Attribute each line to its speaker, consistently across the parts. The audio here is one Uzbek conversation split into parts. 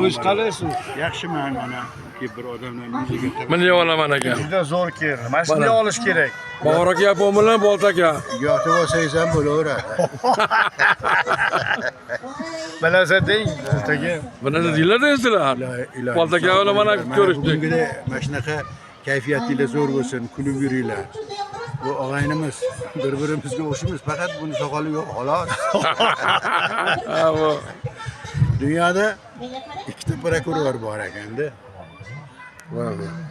Speaker 1: O'z qalaysiz?
Speaker 2: Yaxshiman mana ki bir odamdan yuziga
Speaker 3: Bunday olaman aka.
Speaker 1: Juda zo'r keldi. Mana shunday olish kerak.
Speaker 3: Bog'or aka bilan Bolt aka.
Speaker 2: yotib olsangiz ham bo'laveradi.
Speaker 1: Bilasa deng, o'taga.
Speaker 3: Buni deylar sizlar. Bolt aka bilan mana ko'rishdik.
Speaker 2: Bugünkide mana shunaqa kayfiyatinglar zo'r bo'lsin, kulib yuringlar. Bu og'aynimiz, bir-birimizga o'xshaymiz, faqat buni soqoli yo'q, xolos.
Speaker 3: Ha bu.
Speaker 2: Dunyoda ikkita prokuror bor ekanda.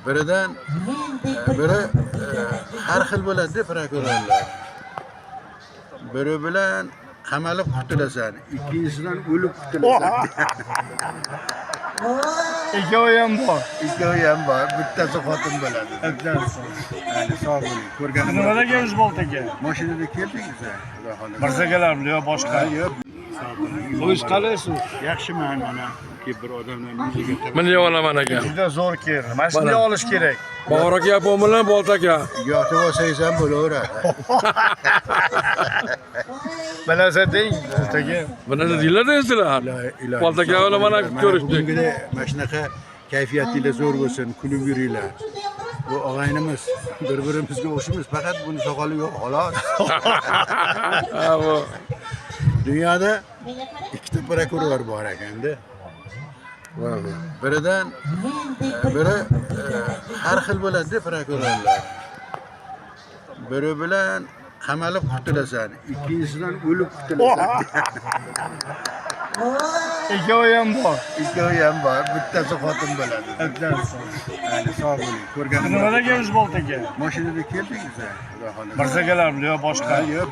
Speaker 2: Biridan biri har xil bo'ladi prokurorlar. Biri bilan qamalib qutulasan, ikkinchisidan o'lib qutulasan.
Speaker 1: Ikkovi ham bor.
Speaker 2: Ikkovi ham bor, bittasi xotin bo'ladi.
Speaker 1: Bittasi.
Speaker 2: Ya'ni sog' bo'ling. Ko'rganingiz.
Speaker 1: Nimada kelsiz Bolt aka?
Speaker 2: Mashinada keldingiz, xudo xohlasa.
Speaker 1: Mirzagalami yo boshqa?
Speaker 2: Yo'q.
Speaker 1: O'z qalaysiz?
Speaker 2: Yaxshiman mana ki bir odamdan yuziga
Speaker 3: Bunday olaman aka.
Speaker 1: Juda zo'r keldi. Mana shunday olish kerak.
Speaker 3: Bog'or aka bilan Bolt aka.
Speaker 2: yotib olsangiz ham bo'laveradi.
Speaker 1: Bilasa deng, o'taga.
Speaker 3: Buni deylar sizlar. Bolt aka bilan mana ko'rishdik.
Speaker 2: Bugünkide mana shunaqa kayfiyatinglar zo'r bo'lsin, kulib yuringlar. Bu og'aynimiz, bir-birimizga o'xshaymiz, faqat buni soqoli yo'q, xolos.
Speaker 3: Ha bu.
Speaker 2: Dunyoda ikkita prokuror bor ekanda. Biridan biri har xil bo'ladi prokurorlar. Biri bilan qamalib qutulasan, ikkinchisidan o'lib qutulasan.
Speaker 1: Ikkovi ham bor.
Speaker 2: Ikkovi ham bor, bittasi xotin bo'ladi.
Speaker 1: Bittasi.
Speaker 2: Ya'ni sog' bo'ling. Ko'rganingiz.
Speaker 1: Nimada kelsiz Bolt aka?
Speaker 2: Mashinada keldingiz, xudo xohlasa.
Speaker 1: Mirzagalami yo boshqa?
Speaker 2: Yo'q.